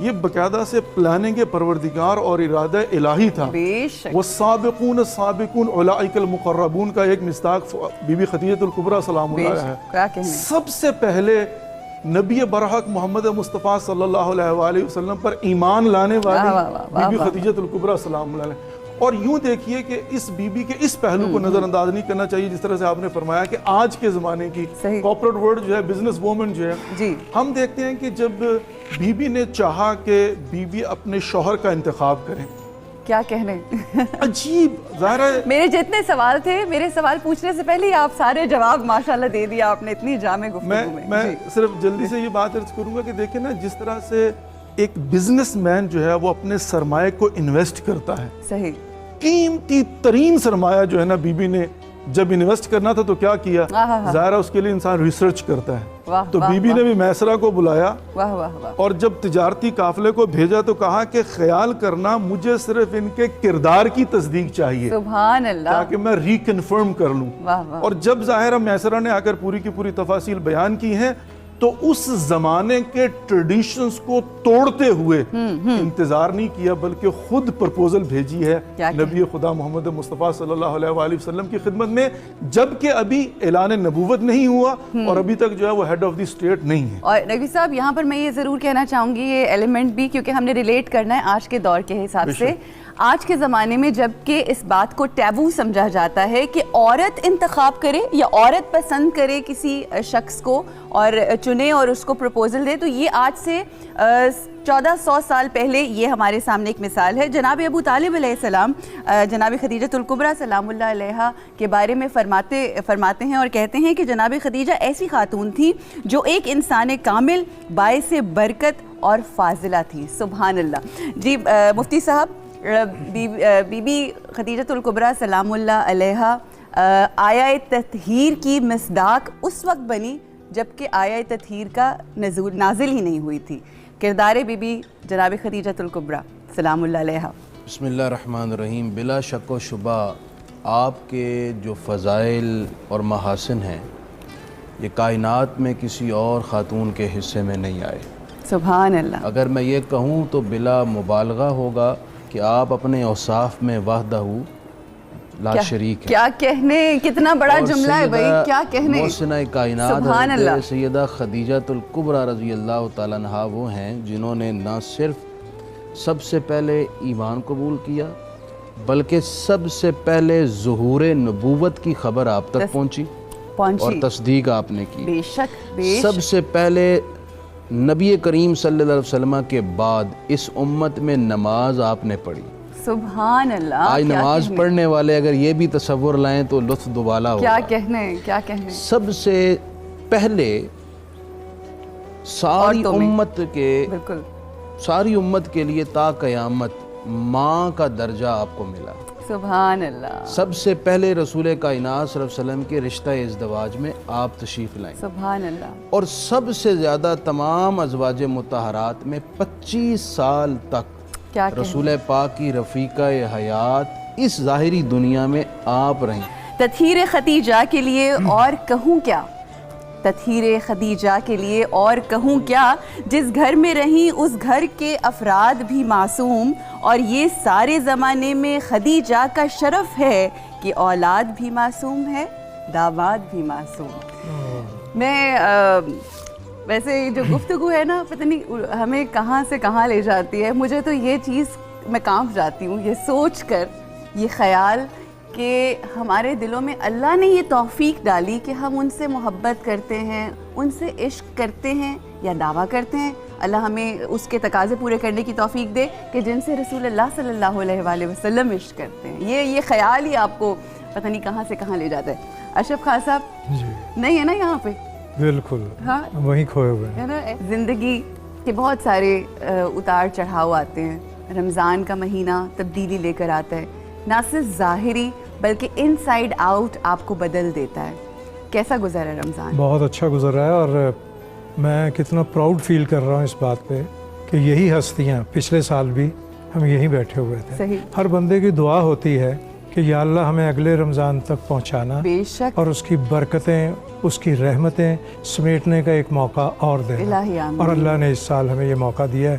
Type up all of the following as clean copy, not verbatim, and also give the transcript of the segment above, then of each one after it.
یہ باقاعدہ سے پلاننگ پروردگار اور ارادہ الہی تھا. والسابقون السابقون اولئک المقربون کا ایک مصداق بی بی خدیجہ الکبریٰ سلام اللہ علیہا ہے. سب سے پہلے نبی برحق محمد مصطفیٰ صلی اللہ علیہ وآلہ وسلم پر ایمان لانے والی بی بی خدیجہ الکبریٰ سلام اللہ علیہا. اور یوں دیکھیے کہ اس بی بی کے اس پہلو کو نظر انداز نہیں کرنا چاہیے، جس طرح سے آپ نے فرمایا کہ آج کے زمانے کی کارپوریٹ ورلڈ جو ہے، بزنس وومن جو ہے، ہم دیکھتے ہیں کہ جب بی بی نے چاہا کہ بی بی اپنے شوہر کا انتخاب کریں، کیا کہنے، عجیب. ظاہر ہے میرے جتنے سوال تھے، میرے سوال پوچھنے سے پہلے آپ سارے جواب ماشاءاللہ دے دیا آپ نے اتنی جامع گفتگو میں. میں صرف جلدی سے یہ بات عرض کروں گا کہ دیکھیں نا، جس طرح سے ایک بزنس مین جو ہے وہ اپنے سرمایہ کو انویسٹ کرتا ہے، صحیح قیمتی ترین سرمایہ جو ہے نا بی بی نے جب انویسٹ کرنا تھا تو کیا کیا، ظاہر ہے اس کے لیے انسان ریسرچ کرتا ہے. تو بی بی نے بھی میسرہ کو بلایا اور جب تجارتی قافلے کو بھیجا تو کہا کہ خیال کرنا مجھے صرف ان کے کردار کی تصدیق چاہیے، سبحان اللہ، تاکہ میں ریکنفرم کر لوں. اور جب ظاہر میسرہ نے آ کر پوری کی پوری تفاصیل بیان کی ہیں تو اس زمانے کے ٹریڈیشنز کو توڑتے ہوئے انتظار نہیں کیا، بلکہ خود پرپوزل بھیجی ہے نبی خدا محمد مصطفیٰ صلی اللہ علیہ وآلہ وسلم کی خدمت میں، جبکہ ابھی اعلان نبوت نہیں ہوا اور ابھی تک جو ہے وہ ہیڈ آف دی اسٹیٹ نہیں ہے. اور نبی صاحب یہاں پر میں یہ ضرور کہنا چاہوں گی، یہ ایلیمنٹ بھی کیونکہ ہم نے ریلیٹ کرنا ہے آج کے دور کے حساب سے. آج کے زمانے میں جب کہ اس بات کو ٹیبو سمجھا جاتا ہے کہ عورت انتخاب کرے یا عورت پسند کرے کسی شخص کو اور چنے اور اس کو پروپوزل دے، تو یہ آج سے 1400 سال پہلے یہ ہمارے سامنے ایک مثال ہے. جناب ابو طالب علیہ السلام جناب خدیجہ الکبریٰ سلام اللہ علیہا کے بارے میں فرماتے ہیں اور کہتے ہیں کہ جناب خدیجہ ایسی خاتون تھی جو ایک انسان کامل، باعث برکت اور فاضلہ تھی. سبحان اللہ. جی مفتی صاحب، بی بی خدیجہ الکبریٰ سلام اللہ علیہا آیہ تطہیر کی مصداق اس وقت بنی جبکہ آیہ تطہیر کا نازل ہی نہیں ہوئی تھی. کردار بی بی جناب خدیجہ الکبریٰ سلام اللہ علیہا. بسم اللہ الرحمن الرحیم. بلا شک و شبہ آپ کے جو فضائل اور محاسن ہیں یہ کائنات میں کسی اور خاتون کے حصے میں نہیں آئے. سبحان اللہ. اگر میں یہ کہوں تو بلا مبالغہ ہوگا کہ آپ اپنے اوصاف میں وحدہ لا شریک ہے. کیا کہنے، کتنا بڑا جملہ ہے بھائی، کیا کہنے. محسنہ کائنات حضرت سیدہ خدیجہ الکبریٰ رضی اللہ تعالیٰ عنہا وہ ہیں جنہوں نے نہ صرف سب سے پہلے ایمان قبول کیا بلکہ سب سے پہلے ظہور نبوت کی خبر آپ تک پہنچی اور تصدیق آپ نے کی. بے شک سب سے پہلے نبی کریم صلی اللہ علیہ وسلم کے بعد اس امت میں نماز آپ نے پڑھی. سبحان اللہ. آج نماز پڑھنے والے اگر یہ بھی تصور لائیں تو لطف دوبالا ہوگا. کیا کہنے. سب سے پہلے ساری امت کے لیے تا قیامت ماں کا درجہ آپ کو ملا. سبحان اللہ. سب سے پہلے رسول کائنات صلی اللہ علیہ وسلم کے رشتہ ازدواج میں آپ تشریف لائیں. سبحان اللہ. اور سب سے زیادہ تمام ازواج مطہرات میں 25 سال تک رسول پاک کی رفیقہ حیات اس ظاہری دنیا میں آپ رہیں. تطہیر خدیجہ کے لیے اور کہوں کیا، تطہیر خدیجہ کے لیے اور کہوں کیا، جس گھر میں رہیں اس گھر کے افراد بھی معصوم، اور یہ سارے زمانے میں خدیجہ کا شرف ہے کہ اولاد بھی معصوم ہے، داماد بھی معصوم. میں ویسے جو گفتگو ہے نا، پتہ نہیں ہمیں کہاں سے کہاں لے جاتی ہے. مجھے تو یہ چیز میں کانپ جاتی ہوں یہ سوچ کر، یہ خیال کہ ہمارے دلوں میں اللہ نے یہ توفیق ڈالی کہ ہم ان سے محبت کرتے ہیں، ان سے عشق کرتے ہیں یا دعویٰ کرتے ہیں. اللہ ہمیں اس کے تقاضے پورے کرنے کی توفیق دے کہ جن سے رسول اللہ صلی اللہ علیہ وآلہ وسلم عشق کرتے ہیں. یہ خیال ہی آپ کو پتہ نہیں کہاں سے کہاں لے جاتا ہے. اشرف خان صاحب نہیں ہے نا یہاں پہ؟ بالکل ہاں، وہیں کھوئے ہوئے ہیں نا. زندگی کے بہت سارے اتار چڑھاؤ آتے ہیں. رمضان کا مہینہ تبدیلی لے کر آتا ہے، نہ صرف ظاہری بلکہ ان سائڈ آؤٹ آپ کو بدل دیتا ہے. کیسا گزرا رمضان؟ بہت اچھا گزرا ہے، اور میں کتنا پراؤڈ فیل کر رہا ہوں اس بات پہ کہ یہی ہستیاں پچھلے سال بھی ہم یہیں بیٹھے ہوئے تھے. صحیح. ہر بندے کی دعا ہوتی ہے کہ یا اللہ ہمیں اگلے رمضان تک پہنچانا، بے شک، اور اس کی برکتیں، اس کی رحمتیں سمیٹنے کا ایک موقع اور دے. الہی آمین. اور اللہ نے اس سال ہمیں یہ موقع دیا ہے.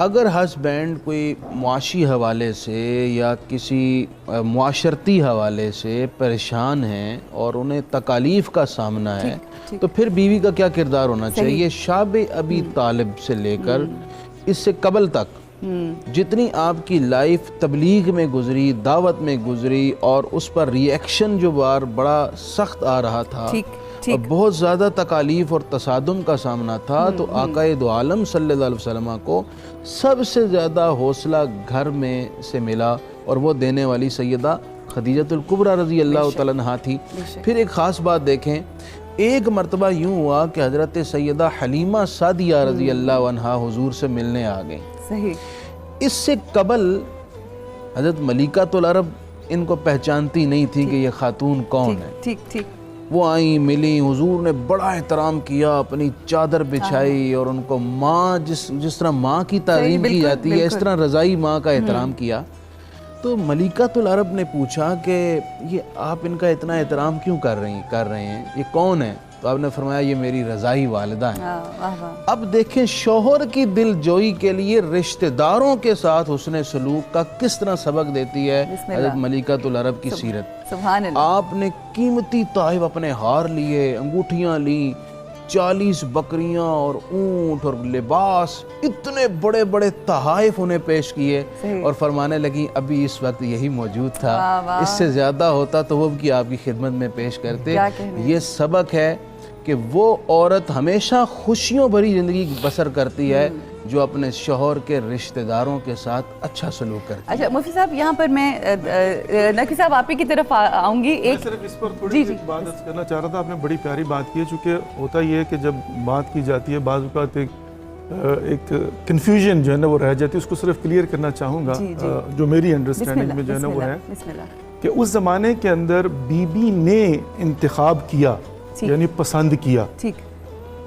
اگر ہسبینڈ کوئی معاشی حوالے سے یا کسی معاشرتی حوالے سے پریشان ہیں اور انہیں تکالیف کا سامنا ہے تو پھر بیوی کا کیا کردار ہونا چاہیے؟ شاب ابی طالب سے لے کر اس سے قبل تک جتنی آپ کی لائف تبلیغ میں گزری، دعوت میں گزری، اور اس پر ری ایکشن جو بار بڑا سخت آ رہا تھا اور بہت زیادہ تکالیف اور تصادم کا سامنا تھا، تو آقا دو عالم صلی اللہ علیہ وسلم کو سب سے زیادہ حوصلہ گھر میں سے ملا، اور وہ دینے والی سیدہ خدیجہ الکبریٰ رضی اللہ تعالیٰ عنہا تھی۔ پھر ایک خاص بات دیکھیں، ایک مرتبہ یوں ہوا کہ حضرت سیدہ حلیمہ سعدیہ رضی اللہ عنہا حضور سے ملنے آ گئیں۔ اس سے قبل حضرت ملکۃ العرب ان کو پہچانتی نہیں تھی کہ یہ خاتون کون ہے۔ وہ آئیں، ملی، حضور نے بڑا احترام کیا، اپنی چادر بچھائی اور ان کو ماں جس طرح ماں کی تعظیم کی جاتی ہے اس طرح رضائی ماں کا احترام کیا۔ تو ملکۃ العرب نے پوچھا کہ یہ آپ ان کا اتنا احترام کیوں کر رہے ہیں، یہ کون ہے؟ تو آپ نے فرمایا یہ میری رضائی والدہ ہیں۔ اب دیکھیں شوہر کی دل جوئی کے لیے رشتہ داروں کے ساتھ حسن سلوک کا کس طرح سبق دیتی ہے حضرت ملکۃ العرب کی سیرت۔ سبحان اللہ۔ آپ نے قیمتی تحائف اپنے ہار لیے، انگوٹھیاں لیں، 40 بکریاں اور اونٹ اور لباس، اتنے بڑے بڑے تحائف انہیں پیش کیے، اور فرمانے لگی ابھی اس وقت یہی موجود تھا، اس سے زیادہ ہوتا تو وہ بھی آپ کی خدمت میں پیش کرتے۔ یہ سبق ہے کہ وہ عورت ہمیشہ خوشیوں بھری زندگی بسر کرتی ہے جو اپنے شوہر کے رشتہ داروں کے ساتھ اچھا سلوک کرتی ہے۔ اچھا مفتی صاحب، یہاں پر میں نقی صاحب آپ ہی کی طرف آؤں گی۔ میں صرف اس پر تھوڑی سی بات کرنا چاہ رہا تھا، آپ نے بڑی پیاری بات کی ہے، چونکہ ہوتا یہ ہے کہ جب بات کی جاتی ہے بعض اوقات ایک کنفیوژن جو ہے نا وہ رہ جاتی ہے، اس کو صرف کلیئر کرنا چاہوں گا۔ جو میری انڈرسٹینڈنگ میں جو ہے نا وہ ہے کہ اس زمانے کے اندر بی بی نے انتخاب کیا، یعنی پسند کیا۔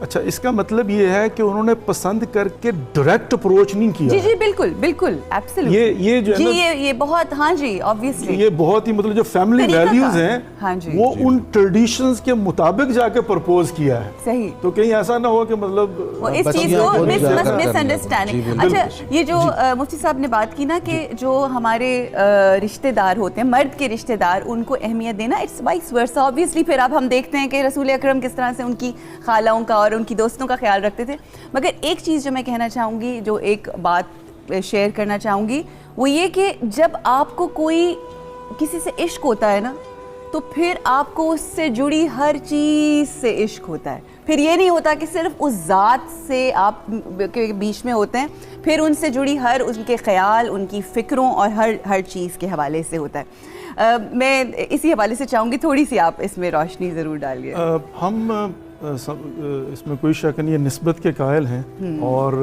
اچھا، اس کا مطلب یہ ہے کہ انہوں نے پسند کر کے ڈائریکٹ اپروچ نہیں کیا۔ جی جی بالکل بالکل ایبسولوٹلی، یہ جو ہے نا یہ بہت، ہاں جی آبویسلی یہ بہت ہی مطلب جو فیملی ویلیوز ہیں وہ ان ٹریڈیشنز کے مطابق جا کے پرپوز کیا ہے۔ صحیح، تو کہیں ایسا نہ ہو کہ مطلب اس چیز کو مس انڈرسٹینڈنگ۔ اچھا، یہ جو مفتی صاحب نے بات کی نا کہ جو ہمارے رشتہ دار ہوتے ہیں، مرد کے رشتہ دار، ان کو اہمیت دینا، اٹس وائس ورسا آبویسلی۔ پھر اب ہم دیکھتے ہیں کہ رسول اکرم کس طرح سے ان کی خالوں کا اور ان کی دوستوں کا خیال رکھتے تھے۔ مگر ایک چیز جو میں کہنا چاہوں گی، جو ایک بات شیئر کرنا چاہوں گی، وہ یہ کہ جب آپ کو کوئی کسی سے عشق ہوتا ہے نا، تو پھر آپ کو اس سے جڑی ہر چیز سے عشق ہوتا ہے۔ پھر یہ نہیں ہوتا کہ صرف اس ذات سے آپ کے بیچ میں ہوتے ہیں، پھر ان سے جڑی ہر ان کے خیال، ان کی فکروں اور ہر چیز کے حوالے سے ہوتا ہے۔ میں اسی حوالے سے چاہوں گی تھوڑی سی آپ اس میں روشنی ضرور ڈالیے۔ ہم اس میں کوئی شک نہیں، نسبت کے قائل ہیں، اور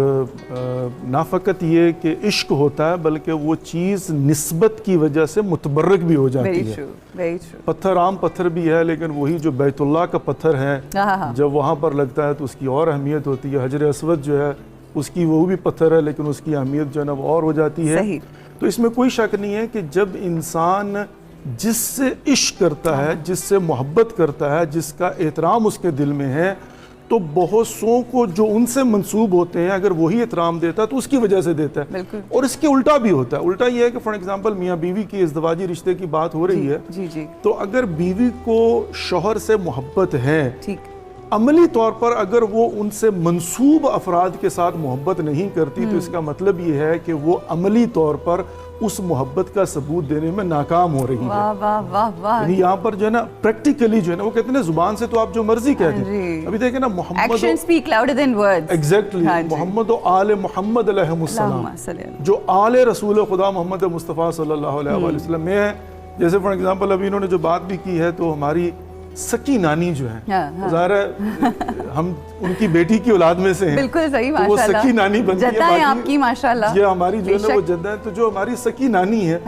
نہ فقط یہ کہ عشق ہوتا ہے بلکہ وہ چیز نسبت کی وجہ سے متبرک بھی ہو جاتی ہے۔ پتھر عام پتھر بھی ہے، لیکن وہی جو بیت اللہ کا پتھر ہے جب وہاں پر لگتا ہے تو اس کی اور اہمیت ہوتی ہے۔ حجر اسود جو ہے اس کی وہ بھی پتھر ہے لیکن اس کی اہمیت جو ہے نا وہ اور ہو جاتی ہے۔ تو اس میں کوئی شک نہیں ہے کہ جب انسان جس سے عشق کرتا ہے، جس سے محبت کرتا ہے، جس کا احترام اس کے دل میں ہے، تو بہت سو کو جو ان سے منسوب ہوتے ہیں اگر وہی احترام دیتا ہے تو اس کی وجہ سے دیتا ہے۔ اور اس کے الٹا بھی ہوتا ہے۔ الٹا یہ ہے کہ فار ایگزامپل میاں بیوی کی ازدواجی رشتے کی بات ہو رہی ہے، تو اگر بیوی کو شوہر سے محبت ہے، عملی طور پر اگر وہ ان سے منسوب افراد کے ساتھ محبت نہیں کرتی تو اس کا مطلب یہ ہے کہ وہ عملی طور پر اس محبت کا ثبوت دینے میں ناکام ہو رہی ہے۔ یعنی یہاں پر جو ہے نا پریکٹیکلی جو ہے نا وہ کہتے ہیں زبان سے تو آپ جو مرضی کہہ دیں، ابھی دیکھیں نا محمد ایگزیکٹلی محمد و آل محمد علیہ السلام، جو آل رسول خدا محمد مصطفیٰ صلی اللہ علیہ وآلہ وسلم میں ہے۔ جیسے فار ایگزامپل ابھی انہوں نے جو بات بھی کی ہے تو ہماری سکی نانی جو ہے، ظاہر ہے ہم ان کی بیٹی کی اولاد میں سے ہیں، بالکل صحیح، وہ سکی نانی بنتی ہے، جدہ ہے آپ کی ماشاءاللہ، یہ ہماری جو ہے نا وہ جدہ ہے۔ تو جو ہماری سکی نانی ہے،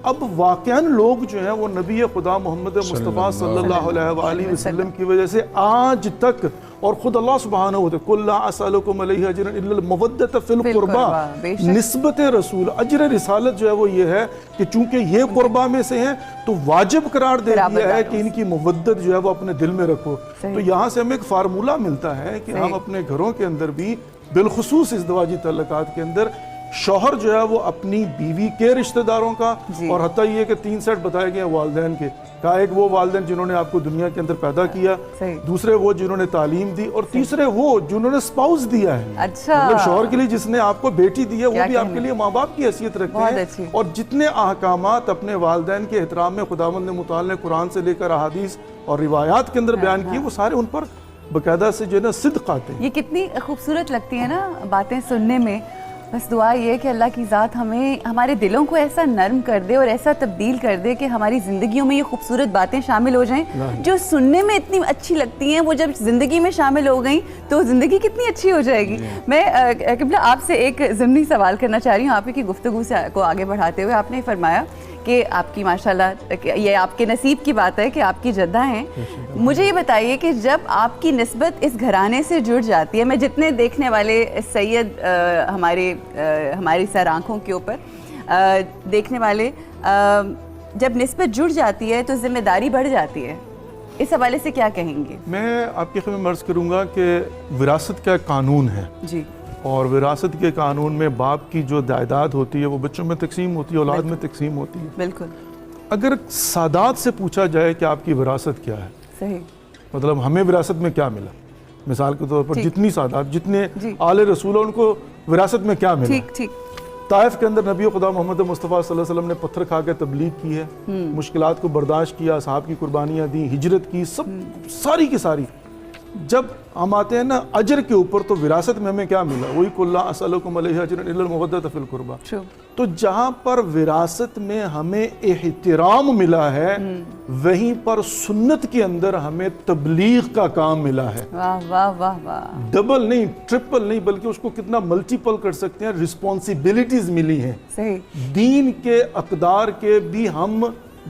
اب واقعاً لوگ جو ہیں وہ نبی خدا محمد مصطفیٰ صلی اللہ علیہ وآلہ وسلم کی وجہ سے آج تک، اور خود اللہ سبحانہ وتعالی قُلْ لَا أَسْأَلُكُمْ عَلَيْهِ أَجْرًا إِلَّا الْمَوَدَّةَ فِي الْقُرْبَى، نسبت رسول اجر رسالت جو ہے وہ یہ ہے کہ چونکہ یہ قربا میں سے ہیں تو واجب قرار دے دیا ہے کہ ان کی مودت جو ہے وہ اپنے دل میں رکھو۔ تو یہاں سے ہمیں ایک فارمولہ ملتا ہے کہ ہم اپنے گھروں کے اندر بھی بالخصوص ازدواجی تعلقات کے اندر شوہر جو ہے وہ اپنی بیوی کے رشتہ داروں کا، اور حتیٰ یہ کہ 3 سیٹ بتائے گئے ہیں والدین کے، کہا ایک وہ والدین جنہوں نے آپ کو دنیا کے اندر پیدا کیا، دوسرے وہ جنہوں نے تعلیم دی، اور تیسرے وہ جنہوں نے سپاؤس دیا ہے. مطلب شوہر کے لیے جس نے آپ کو بیٹی دی ہے وہ بھی آپ کے لیے ماں باپ کی حیثیت رکھتے ہیں. اور جتنے احکامات اپنے والدین کے احترام میں خداوند متعال نے قرآن سے لے کر احادیث اور روایات کے اندر بیان کیے، وہ سارے ان پر باقاعدہ سے جو ہے نا صدق آتے ہیں. یہ کتنی خوبصورت لگتی ہے نا باتیں سننے میں. بس دعا یہ کہ اللہ کی ذات ہمیں ہمارے دلوں کو ایسا نرم کر دے اور ایسا تبدیل کر دے کہ ہماری زندگیوں میں یہ خوبصورت باتیں شامل ہو جائیں جو سننے میں اتنی اچھی لگتی ہیں، وہ جب زندگی میں شامل ہو گئیں تو زندگی کتنی اچھی ہو جائے گی. میں قبلہ آپ سے ایک ضمنی سوال کرنا چاہ رہی ہوں. آپ کی گفتگو سے کو آگے بڑھاتے ہوئے آپ نے فرمایا کہ آپ کی ماشاءاللہ یہ آپ کے نصیب کی بات ہے کہ آپ کی جدہ ہیں. مجھے یہ بتائیے کہ جب آپ کی نسبت اس گھرانے سے جڑ جاتی ہے، میں جتنے دیکھنے والے سید ہماری سر آنکھوں کے اوپر دیکھنے والے، جب نسبت جڑ جاتی ہے تو ذمہ داری بڑھ جاتی ہے. اس حوالے سے کیا کہیں گے؟ میں آپ کی خدمت میں عرض کروں گا کہ وراثت کا قانون ہے جی، اور وراثت کے قانون میں باپ کی جو جائیداد ہوتی ہے وہ بچوں میں تقسیم ہوتی ہے، اولاد میں تقسیم ہوتی ہے. بالکل. اگر سادات سے پوچھا جائے کہ آپ کی وراثت کیا ہے، صحیح، مطلب ہمیں وراثت میں کیا ملا، مثال کے طور پر جتنی سادات، جتنے آل رسول ان کو وراثت میں کیا ملا. طائف کے اندر نبی خدا محمد مصطفیٰ صلی اللہ علیہ وسلم نے پتھر کھا کے تبلیغ کی ہے، مشکلات کو برداشت کیا، اصحاب کی قربانیاں دی، ہجرت کی، سب ساری کی ساری. جب ہم آتے ہیں نا اجر کے اوپر تو وراثت میں ہمیں کیا ملا، وہی قُل لا اسألکم علیہ اجرا الا المودۃ فی القربى. تو جہاں پر وراثت میں ہمیں احترام ملا ہے وہیں پر سنت کے اندر ہمیں تبلیغ کا کام ملا ہے. واہ واہ واہ واہ. ڈبل نہیں، ٹرپل نہیں، بلکہ اس کو کتنا ملٹیپل کر سکتے ہیں. رسپانسبلٹیز ملی ہیں. صحیح. دین کے اقدار کے بھی ہم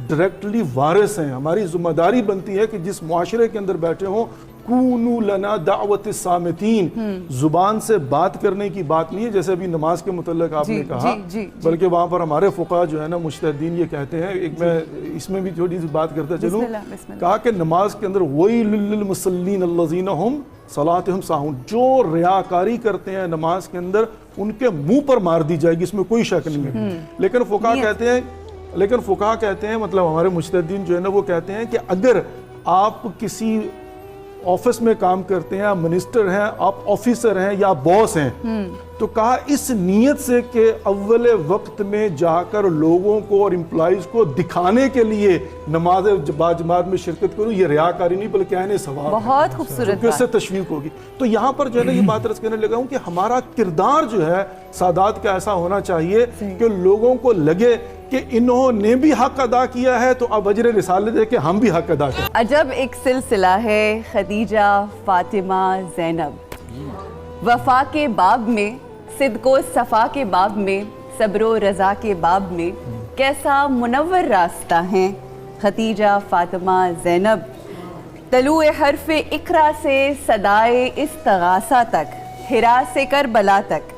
ڈائریکٹلی وارث ہیں. ہماری ذمہ داری بنتی ہے کہ جس معاشرے کے اندر بیٹھے ہوں، کونو لنا دعوت الصامتین، زبان سے بات کرنے کی بات نہیں ہے جیسے ابھی نماز کے متعلق آپ نے کہا، بلکہ وہاں پر ہمارے فقہاء جو ہے نا مجتہدین یہ کہتے ہیں، ایک میں اس میں بھی تھوڑی سی بات کرتا چلوں، کہا کہ نماز کے اندر وَيْلٌ لِّلْمُصَلِّينَ الَّذِينَ هُمْ صَلَاتِهِمْ سَاهُونَ، جو ریاکاری کرتے ہیں نماز کے اندر ان کے منہ پر مار دی جائے گی، اس میں کوئی شک نہیں ہے. لیکن فقہاء کہتے ہیں مطلب ہمارے مجتہدین جو ہے نا وہ کہتے ہیں کہ اگر آپ کسی آفس میں کام کرتے ہیں، آپ منسٹر ہیں، آپ آفیسر ہیں یا باس ہیں، تو کہا اس نیت سے کہ اول وقت میں جا کر لوگوں کو اور امپلائیز کو دکھانے کے لیے نماز باجماعت میں شرکت کروں، یہ ریاکاری نہیں بلکہ عین ثواب. بہت خوبصورت، اس سے تشویق ہوگی. تو یہاں پر جو ہے نا یہ بات عرض کرنے لگا ہوں کہ ہمارا کردار جو ہے سادات کا ایسا ہونا چاہیے کہ لوگوں کو لگے کہ انہوں نے بھی حق ادا کیا ہے تو اب اجر رسالت ہے کہ ہم بھی حق ادا کریں. عجب ایک سلسلہ ہے خدیجہ، فاطمہ، زینب. وفا کے باب میں، صدق و صفا کے باب میں، صبر و رضا کے باب میں کیسا منور راستہ ہیں خدیجہ، فاطمہ، زینب. طلوع حرف اقرا سے صدائے استغاثہ تک، حرا سے کربلا تک،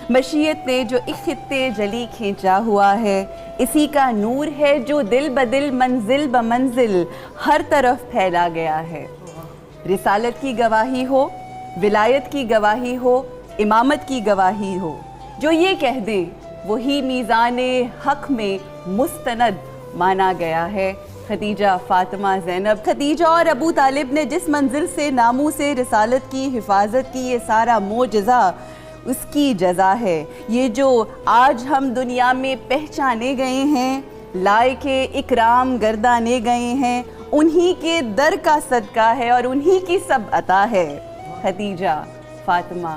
مشیت نے جو ایک خطے جلی کھینچا ہوا ہے، اسی کا نور ہے جو دل بدل منزل بمنزل ہر طرف پھیلا گیا ہے. رسالت کی گواہی ہو، ولایت کی گواہی ہو، امامت کی گواہی ہو، جو یہ کہہ دیں وہی میزان حق میں مستند مانا گیا ہے. خدیجہ، فاطمہ، زینب. خدیجہ اور ابو طالب نے جس منزل سے ناموس رسالت کی حفاظت کی، یہ سارا معجزہ اس کی جزا ہے. یہ جو آج ہم دنیا میں پہچانے گئے ہیں، لائق اکرام گردانے گئے ہیں، انہی کے در کا صدقہ ہے اور انہی کی سب عطا ہے. خدیجہ، فاطمہ،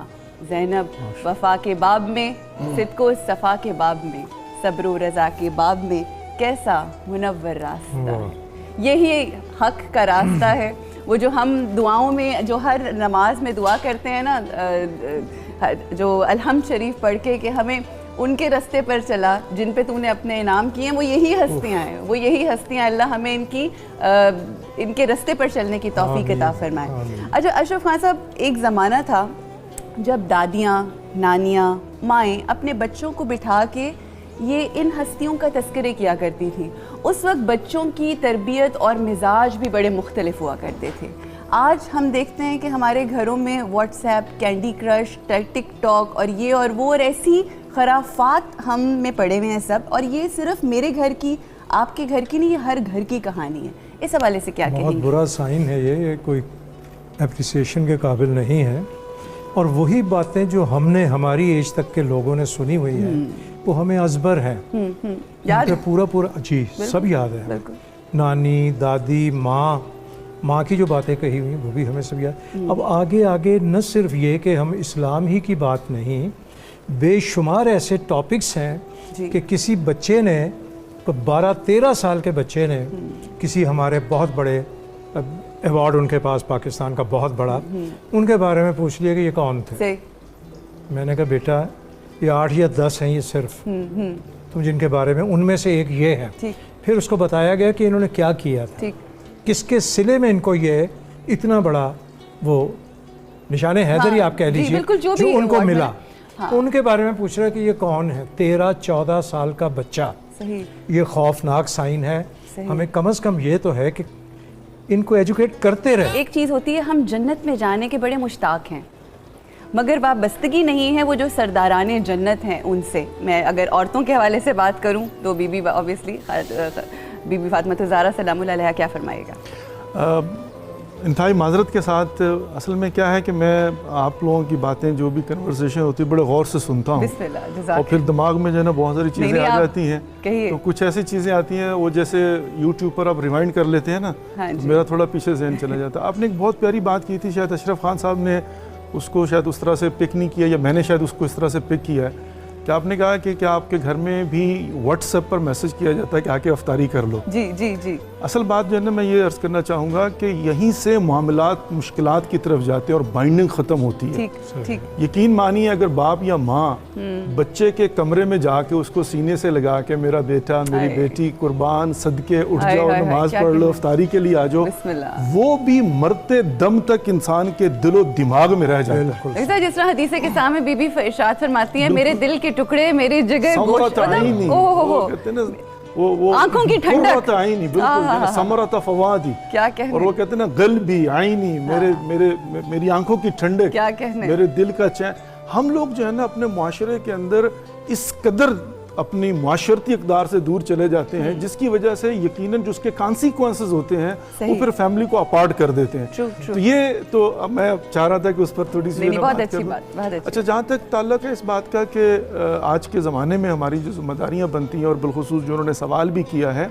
زینب. وفا کے باب میں، صدق و صفا کے باب میں، صبر و رضا کے باب میں کیسا منور راستہ ہے. یہی حق کا راستہ ہے. وہ جو ہم دعاؤں میں، جو ہر نماز میں دعا کرتے ہیں نا، جو الحمد شریف پڑھ کے کہ ہمیں ان کے رستے پر چلا جن پہ تو نے اپنے انعام کیے ہیں، وہ یہی ہستیاں ہیں، وہ یہی ہستیاں. اللہ ہمیں ان کے رستے پر چلنے کی توفیق عطا فرمائے. اچھا اشرف خان صاحب، ایک زمانہ تھا جب دادیاں، نانیاں، مائیں اپنے بچوں کو بٹھا کے یہ ان ہستیوں کا تذکرے کیا کرتی تھیں. اس وقت بچوں کی تربیت اور مزاج بھی بڑے مختلف ہوا کرتے تھے. آج ہم دیکھتے ہیں کہ ہمارے گھروں میں واٹس ایپ، کینڈی کرش، ٹک ٹاک اور یہ اور وہ اور ایسی خرافات ہم میں پڑے ہوئے ہیں سب, اور یہ صرف میرے گھر کی, آپ کے گھر کی نہیں, یہ ہر گھر کی کہانی ہے. اس حوالے سے کیا کہیں گے؟ بہت برا سائن ہے یہ کوئی اپریسیشن کے قابل نہیں ہے. اور وہی باتیں جو ہم نے ہماری ایج تک کے لوگوں نے سنی ہوئی ہیں وہ ہمیں ازبر ہیں, پورا جی سب یاد ہے. نانی, دادی, ماں کی جو باتیں کہی ہوئی ہیں وہ بھی ہمیں سب یاد. اب آگے نہ صرف یہ کہ ہم اسلام ہی کی بات نہیں, بے شمار ایسے ٹاپکس ہیں کہ کسی بچے نے 12-13 سال کے بچے نے کسی ہمارے بہت بڑے ایوارڈ ان کے پاس پاکستان کا بہت بڑا, ان کے بارے میں پوچھ لیا کہ یہ کون تھے. میں نے کہا بیٹا یہ 8 یا 10 ہیں یہ صرف, تم جن کے بارے میں, ان میں سے ایک یہ ہے. پھر اس کو بتایا گیا کہ انہوں نے کیا کیا تھا, کس کے صلے میں ان کو یہ اتنا بڑا وہ نشان حیدری آپ کہہ لیجیے جو ان کو ملا. ان کے بارے میں پوچھ رہا ہے کہ یہ کون ہے. 13-14 سال کا بچہ, یہ خوفناک سائن ہے. ہمیں کم از کم یہ تو ہے کہ ان کو ایجوکیٹ کرتے رہے. ایک چیز ہوتی ہے, ہم جنت میں جانے کے بڑے مشتاق ہیں مگر وابستگی نہیں ہے وہ جو سرداران جنت ہیں ان سے. میں اگر عورتوں کے حوالے سے بات کروں تو بی بی آبویسلی بی بی فاطمہ الزہرا سلام اللہ علیہا کیا فرمائے گا؟ انتہائی معذرت کے ساتھ, اصل میں کیا ہے کہ میں آپ لوگوں کی باتیں جو بھی کنورسیشن ہوتی ہے بڑے غور سے سنتا ہوں, اور پھر دماغ میں جو ہے نا بہت ساری چیزیں آ جاتی ہیں. تو کچھ ایسی چیزیں آتی ہیں وہ جیسے یوٹیوب پر آپ ریوائنڈ کر لیتے ہیں نا, میرا تھوڑا پیچھے ذہن چلا جاتا ہے. آپ نے ایک بہت پیاری بات کی تھی, شاید اشرف خان صاحب نے اس کو شاید اس طرح سے پک نہیں کیا, یا میں نے شاید اس کو اس طرح سے پک کیا ہے, کہ آپ نے کہا کہ کیا آپ کے گھر میں بھی واٹس ایپ پر میسج کیا جاتا ہے کہ آ کے افطاری کر لو. جی اصل بات جو ہے نا میں یہ عرض کرنا چاہوں گا کہ یہیں سے معاملات مشکلات کی طرف جاتے ہیں اور بائنڈنگ ختم ہوتی ہے. یقین مانیے اگر باپ یا ماں بچے کے کمرے میں جا کے اس کو سینے سے لگا کے میرا بیٹا میری بیٹی قربان صدقے اٹھ جاؤ, نماز پڑھ لو, افطاری کے لیے آ جاؤ, وہ بھی مرتے دم تک انسان کے دل و دماغ میں رہ جاتا ہے. جس طرح حدیث کے سامنے بی بی ارشاد فرماتی ہیں میرے دل کے ٹکڑے, میری جگر, آنکھوں کی ٹھنڈک, ثمرۃ فوادی, اور وہ کہتے ہیں نا قلبی عینی, میری آنکھوں کی ٹھنڈک, میرے دل کا چین. ہم لوگ جو ہے نا اپنے معاشرے کے اندر اس قدر اپنی معاشرتی اقدار سے دور چلے جاتے ہیں جس کی وجہ سے یقیناً جو اس کے کانسیکوینسز ہوتے ہیں وہ پھر فیملی کو اپارٹ کر دیتے ہیں. تو یہ تو میں چاہ رہا تھا کہ اس پر تھوڑی سی بات کروں. اچھا, جہاں تک تعلق ہے اس بات کا کہ آج کے زمانے میں ہماری جو ذمہ داریاں بنتی ہیں, اور بالخصوص جو انہوں نے سوال بھی کیا ہے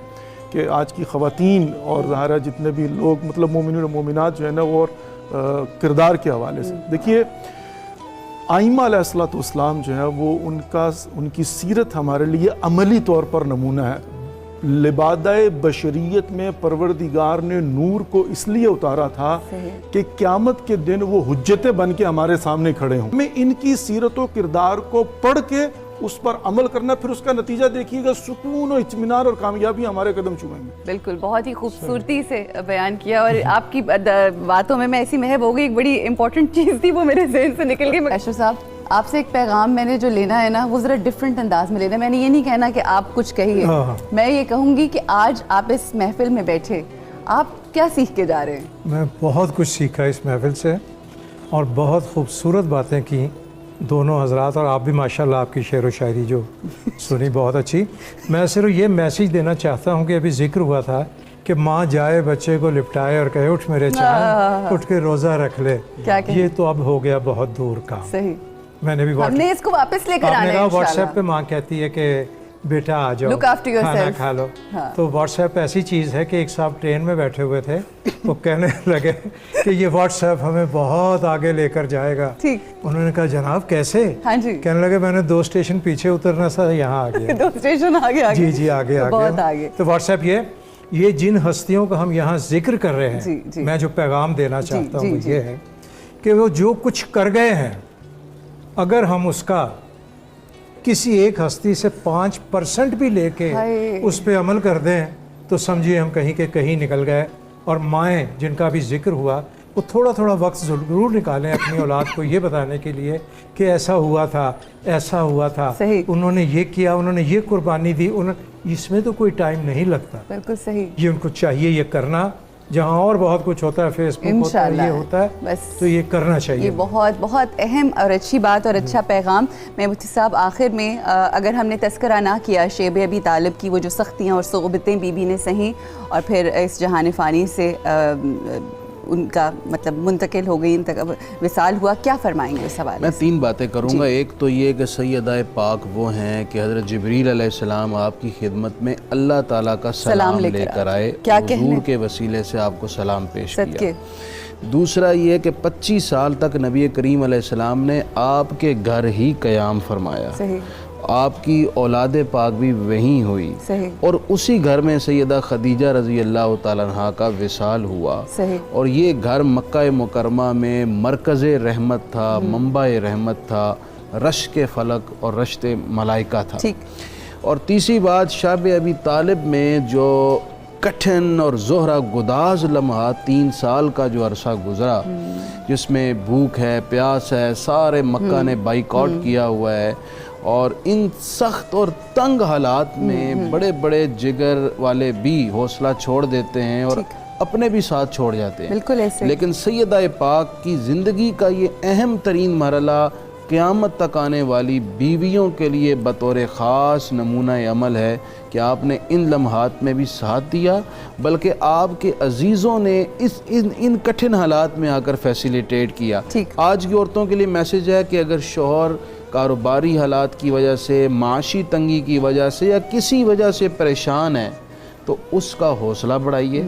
کہ آج کی خواتین اور ظاہرہ جتنے بھی لوگ مطلب مومنین و مومنات جو ہے نا وہ اور کردار کے حوالے سے, دیکھیے آئمہ علیہ السلام جو ہے وہ ان کی سیرت ہمارے لیے عملی طور پر نمونہ ہے. لبادہ بشریت میں پروردگار نے نور کو اس لیے اتارا تھا کہ قیامت کے دن وہ حجتیں بن کے ہمارے سامنے کھڑے ہوں. ہمیں ان کی سیرت و کردار کو پڑھ کے اس پر عمل کرنا, پھر اس کا نتیجہ دیکھیے گا, سکون و اطمینان اور کامیابی ہمارے قدم چومیں گے. بالکل, بہت ہی خوبصورتی سے بیان کیا, اور آپ کی باتوں میں ایسی محب ہو گئی, ایک بڑی امپورٹنٹ چیز تھی وہ میرے ذہن سے نکل گئی. اشرف صاحب, آپ سے ایک پیغام میں نے جو لینا ہے نا وہ ذرا ڈیفرنٹ انداز میں لینا ہے. میں نے یہ نہیں کہنا کہ آپ کچھ کہیے, میں یہ کہوں گی کہ آج آپ اس محفل میں بیٹھے, آپ کیا سیکھ کے جا رہے ہیں؟ میں بہت کچھ سیکھا اس محفل سے, اور بہت خوبصورت باتیں کی دونوں حضرات, اور آپ بھی ماشاءاللہ آپ کی شعر و شاعری جو سنی بہت اچھی. میں صرف یہ میسیج دینا چاہتا ہوں کہ ابھی ذکر ہوا تھا کہ ماں جائے بچے کو لپٹائے اور کہے اٹھ میرے چاند, اٹھ کے روزہ رکھ لے, یہ تو اب ہو گیا بہت دور کا. میں نے بھی ہم نے اس کو واپس لے کر آنا ہے. واٹس ایپ پہ ماں کہتی ہے کہ بیٹا آ جاؤ کھانا کھا لو, تو واٹس ایپ ایسی چیز ہے کہ ایک صاحب ٹرین میں بیٹھے ہوئے تھے, وہ کہنے لگے کہ یہ واٹس ایپ ہمیں بہت آگے لے کر جائے گا. انہوں نے کہا جناب کیسے؟ کہنے لگے میں نے 2 اسٹیشن پیچھے اترنا سا, یہاں آ گیا. 2 اسٹیشن آگے جی جی آگے آگے. تو واٹس ایپ یہ جن ہستیوں کا ہم یہاں ذکر کر رہے ہیں, میں جو پیغام دینا چاہتا ہوں یہ ہے کہ وہ جو کچھ کر گئے ہیں, اگر ہم اس کا کسی ایک ہستی سے 5% بھی لے کے اس پہ عمل کر دیں تو سمجھیے ہم کہیں کے کہیں نکل گئے. اور مائیں جن کا بھی ذکر ہوا وہ تھوڑا تھوڑا وقت ضرور نکالیں اپنی اولاد کو یہ بتانے کے لیے کہ ایسا ہوا تھا, ایسا ہوا تھا, انہوں نے یہ کیا, انہوں نے یہ قربانی دی. اس میں تو کوئی ٹائم نہیں لگتا. بالکل صحیح. یہ ان کو چاہیے یہ کرنا, جہاں اور بہت کچھ ہوتا ہے، فیس بک ہوتا ہے، یہ ہوتا ہے، بس تو یہ کرنا چاہیے. یہ بہت بہت اہم اور اچھی بات اور اچھا پیغام. میں مفتی صاحب آخر میں اگر ہم نے تذکرہ نہ کیا شیب ابی طالب کی، وہ جو سختیاں اور صعوبتیں بی بی نے سہیں اور پھر اس جہان فانی سے ان کا مطلب منتقل ہو گئی، وصال ہوا، کیا فرمائیں گے اس حوالے سے؟ میں 3 باتیں کروں گا. ایک تو یہ کہ سیدہ پاک وہ ہیں کہ حضرت جبریل علیہ السلام آپ کی خدمت میں اللہ تعالیٰ کا سلام لے کر آئے، حضور کے وسیلے سے آپ کو سلام پیش کیا. دوسرا یہ کہ 25 سال تک نبی کریم علیہ السلام نے آپ کے گھر ہی قیام فرمایا، آپ کی اولاد پاک بھی وہیں ہوئی، اور اسی گھر میں سیدہ خدیجہ رضی اللہ تعالیٰ عنہ کا وصال ہوا، اور یہ گھر مکہ مکرمہ میں مرکز رحمت تھا، منبع رحمت تھا، رشک فلک اور رشت ملائکہ تھا. اور تیسری بات، شب ابی طالب میں جو کٹھن اور زہرہ گداز لمحات 3 سال کا جو عرصہ گزرا، جس میں بھوک ہے، پیاس ہے، سارے مکہ نے بائیکاٹ کیا ہوا ہے، اور ان سخت اور تنگ حالات میں بڑے بڑے جگر والے بھی حوصلہ چھوڑ دیتے ہیں اور اپنے بھی ساتھ چھوڑ جاتے ہیں. بالکل ایسے. لیکن سیدہ پاک کی زندگی کا یہ اہم ترین مرحلہ قیامت تک آنے والی بیویوں کے لیے بطور خاص نمونہ عمل ہے کہ آپ نے ان لمحات میں بھی ساتھ دیا، بلکہ آپ کے عزیزوں نے ان کٹھن حالات میں آ کر فیسیلیٹیٹ کیا. آج کی عورتوں کے لیے میسیج ہے کہ اگر شوہر کاروباری حالات کی وجہ سے، معاشی تنگی کی وجہ سے یا کسی وجہ سے پریشان ہے تو اس کا حوصلہ بڑھائیے،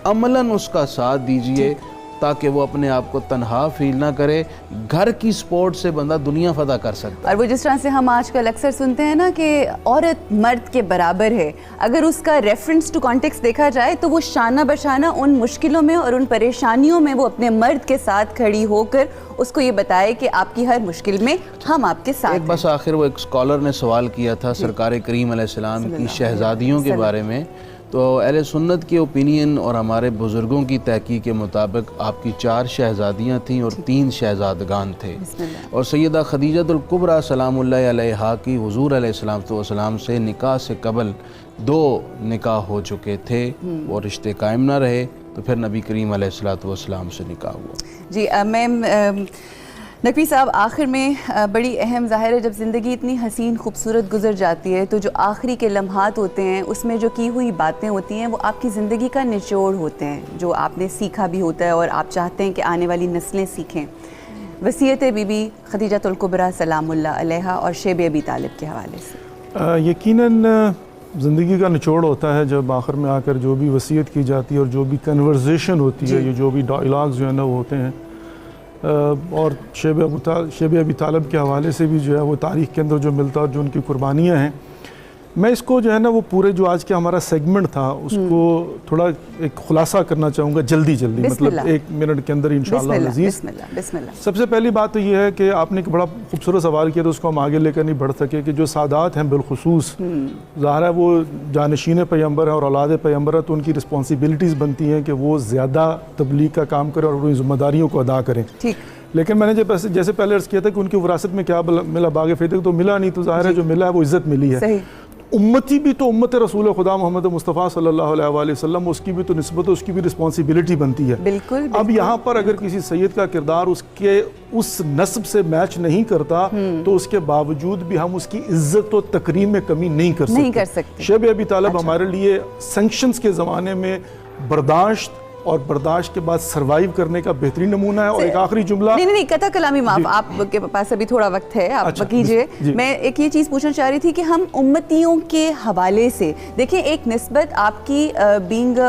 عملاً اس کا ساتھ دیجئے تاکہ وہ اپنے آپ کو تنہا فیل نہ کرے. گھر کی سپورٹ سے بندہ دنیا فتح کر سکتا ہے. اور وہ جس طرح سے ہم آج کل اکثر سنتے ہیں نا کہ عورت مرد کے برابر ہے، اگر اس کا ریفرنس ٹو کانٹیکسٹ دیکھا جائے تو وہ شانہ بشانہ ان مشکلوں میں اور ان پریشانیوں میں وہ اپنے مرد کے ساتھ کھڑی ہو کر اس کو یہ بتائے کہ آپ کی ہر مشکل میں ہم آپ کے ساتھ ہیں. بس آخر وہ ایک اسکالر نے سوال کیا تھا سرکار کریم علیہ السلام کی شہزادیوں کے بارے میں، تو اہل سنت کے اوپینین اور ہمارے بزرگوں کی تحقیق کے مطابق آپ کی 4 شہزادیاں تھیں اور 3 شہزادگان تھے. اور سیدہ خدیجہ الکبریٰ سلام اللہ علیہا کی حضور علیہ السلام سے نکاح سے قبل 2 نکاح ہو چکے تھے، وہ رشتے قائم نہ رہے، تو پھر نبی کریم علیہ السلام سے نکاح ہوا. جی میم نقوی صاحب، آخر میں بڑی اہم ظاہر ہے جب زندگی اتنی حسین خوبصورت گزر جاتی ہے تو جو آخری کے لمحات ہوتے ہیں اس میں جو کی ہوئی باتیں ہوتی ہیں وہ آپ کی زندگی کا نچوڑ ہوتے ہیں، جو آپ نے سیکھا بھی ہوتا ہے اور آپ چاہتے ہیں کہ آنے والی نسلیں سیکھیں. وصیت بی بی خدیجہ الکبریٰ سلام اللہ علیہا اور شیب ابی طالب کے حوالے سے. یقیناً زندگی کا نچوڑ ہوتا ہے جب آخر میں آ کر جو بھی وصیت کی جاتی ہے اور جو بھی کنورزیشن ہوتی ہے، یہ جو بھی ڈائلاگز جو ہے نا وہ ہوتے ہیں، اور شیب ابی طالب کے حوالے سے بھی جو ہے وہ تاریخ کے اندر جو ملتا ہے اور جو ان کی قربانیاں ہیں، میں اس کو جو ہے نا وہ پورے جو آج کا ہمارا سیگمنٹ تھا اس کو تھوڑا ایک خلاصہ کرنا چاہوں گا جلدی مطلب 1 منٹ کے اندر انشاءاللہ العزیز. سب سے پہلی بات تو یہ ہے کہ آپ نے ایک بڑا خوبصورت سوال کیا تو اس کو ہم آگے لے کر نہیں بڑھ سکے کہ جو سادات ہیں بالخصوص ظاہر ہے وہ جانشین پیغمبر ہیں اور اولاد پیغمبر ہے، تو ان کی رسپانسبلٹیز بنتی ہیں کہ وہ زیادہ تبلیغ کا کام کریں اور اپنی ذمہ داریوں کو ادا کریں. لیکن میں نے جیسے پہلے عرض کیا تھا کہ ان کی وراثت میں کیا ملا، باغ فیدق تو ملا نہیں، تو ظاہر ہے جو ملا ہے وہ عزت ملی ہے. امتی بھی تو امت رسول خدا محمد مصطفیٰ صلی اللہ علیہ وآلہ وسلم، اس کی بھی تو نسبت، اس کی بھی رسپانسبلٹی بنتی ہے. بالکل. اب یہاں پر اگر کسی سید کا کردار اس نسب سے میچ نہیں کرتا تو اس کے باوجود بھی ہم اس کی عزت و تکریم میں کمی نہیں کر سکتے. شیب ابی طالب ہمارے لیے سینکشنز کے زمانے میں برداشت اور برداشت کے بعد سروائیو کرنے کا بہترین نمونہ ہے. اور ایک آخری جملہ، نہیں قطع کلامی معاف، آپ کے پاس ابھی تھوڑا وقت ہے، آپ کیجئے. میں ایک یہ چیز پوچھنا چاہ رہی تھی کہ ہم امتیوں کے حوالے سے دیکھیں، ایک نسبت آپ کی بینگ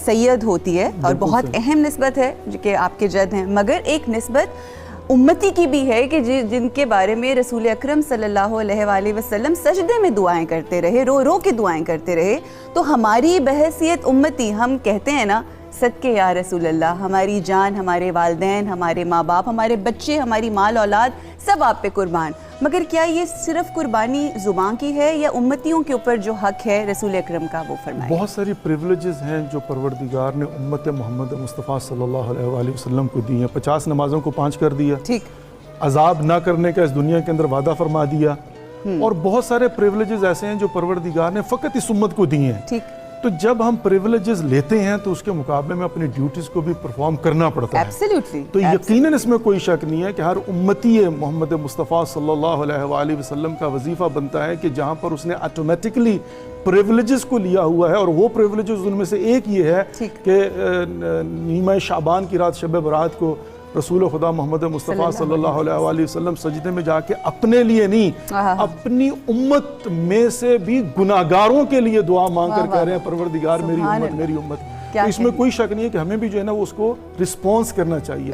سید ہوتی ہے اور بہت اہم نسبت ہے کہ آپ کے جد ہیں، مگر ایک نسبت امتی کی بھی ہے کہ جن کے بارے میں رسول اکرم صلی اللہ علیہ وآلہ وسلم سجدے میں دعائیں کرتے رہے، رو رو کے دعائیں کرتے رہے. تو ہماری بحیثیت امتی، ہم کہتے ہیں نا صدقے یا رسول اللہ، ہماری جان، ہمارے والدین، ہمارے ماں باپ، ہمارے بچے، ہماری مال اولاد سب آپ پہ قربان. مگر کیا یہ صرف قربانی زبان کی ہے یا امتیوں کے اوپر جو حق ہے رسول اکرم کا وہ فرمائے؟ بہت ساری پریولیجز ہیں جو پروردگار نے امت محمد مصطفیٰ صلی اللہ علیہ وآلہ وسلم کو دی ہیں. 50 نمازوں کو 5 کر دیا، عذاب نہ کرنے کا اس دنیا کے اندر وعدہ فرما دیا، اور بہت سارے پریولیجز ایسے ہیں جو پروردگار نے فقط اس امت کو دی ہیں. تو جب ہم پریولیجز لیتے ہیں تو اس کے مقابلے میں اپنی ڈیوٹیز کو بھی پرفارم کرنا پڑتا ہے. تو یقیناً اس میں کوئی شک نہیں ہے کہ ہر امتی محمد مصطفیٰ صلی اللہ علیہ وآلہ وسلم کا وظیفہ بنتا ہے کہ جہاں پر اس نے آٹومیٹکلی پریولیجز کو لیا ہوا ہے، اور وہ پریولیجز ان میں سے ایک یہ ہے کہ نیمہ شعبان کی رات شب برات کو رسول خدا محمد مصطفیٰ صلی اللہ علیہ وآلہ وسلم سجدے میں جا کے اپنے لیے نہیں، اپنی امت میں سے بھی گناہگاروں کے لیے دعا مانگ کر کہہ رہے ہیں پروردگار میری امت میری امت. تو اس میں کوئی شک نہیں ہے کہ ہمیں بھی جو ہے نا وہ اس کو رسپانس کرنا چاہیے.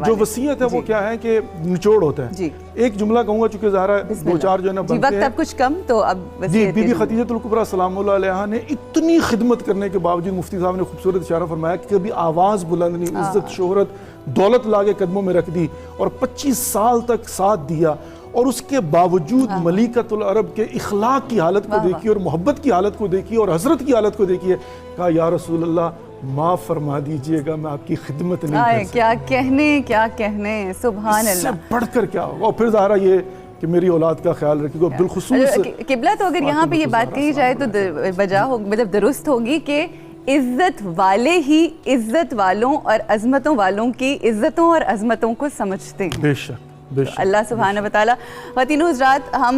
جو وصیت ہے وہ کیا ہے کہ نچوڑ ہوتا ہے. ایک جملہ کہوں گا چونکہ ظاہر ہے دو چار جو ہے نا بنتے ہیں. کچھ کم تو اب بی بی خدیجہ الکبریٰ سلام اللہ علیہا نے اتنی خدمت کرنے کے باوجود مفتی صاحب نے خوبصورت اشارہ فرمایا کہ کبھی آواز بلند نہیں، عزت شہرت دولت لا کے قدموں میں رکھ دی اور 25 سال تک ساتھ دیا، اور اس کے باوجود ملیکۃ العرب کے اخلاق کی حالت کو دیکھی اور محبت کی حالت کو دیکھی اور حضرت کی حالت کو دیکھی ہے. کہا یا رسول اللہ معاف فرما دیجئے گا، میں آپ کی خدمت نہیں کر سکتا. کیا کہنے سبحان اللہ. اس سے بڑھ کر کیا ہوگا. اور پھر ظاہرہ یہ کہ میری اولاد کا خیال رکھے گا بالخصوص قبلہ. تو اگر یہاں پہ یہ بات کہی جائے تو بجا ہو مطلب درست ہوگی کہ عزت والے ہی عزت والوں اور عظمتوں والوں کی عزتوں اور عظمتوں کو سمجھتے ہیں. بے شک. اللہ سبحانہ وتعالیٰ. خواتین حضرات، ہم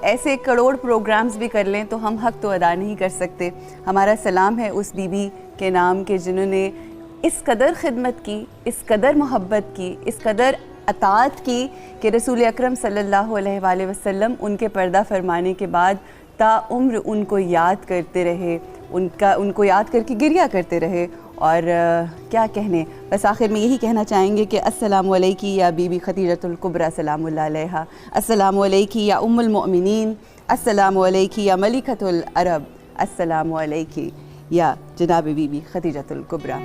ایسے کروڑ پروگرامز بھی کر لیں تو ہم حق تو ادا نہیں کر سکتے. ہمارا سلام ہے اس بی بی کے نام کے جنہوں نے اس قدر خدمت کی، اس قدر محبت کی، اس قدر اطاعت کی کہ رسول اکرم صلی اللہ علیہ وآلہ وسلم ان کے پردہ فرمانے کے بعد تا عمر ان کو یاد کرتے رہے، ان کو یاد کر کے گریہ کرتے رہے. اور کیا کہنے، بس آخر میں یہی کہنا چاہیں گے کہ السلام علیکی یا بی بی خدیجۃ الکبریٰ سلام اللہ علیہا، السلام علیکی یا ام المؤمنین، السلام علیکی یا ملکۃ العرب، السلام علیکی یا جناب بی بی خدیجۃ الکبریٰ.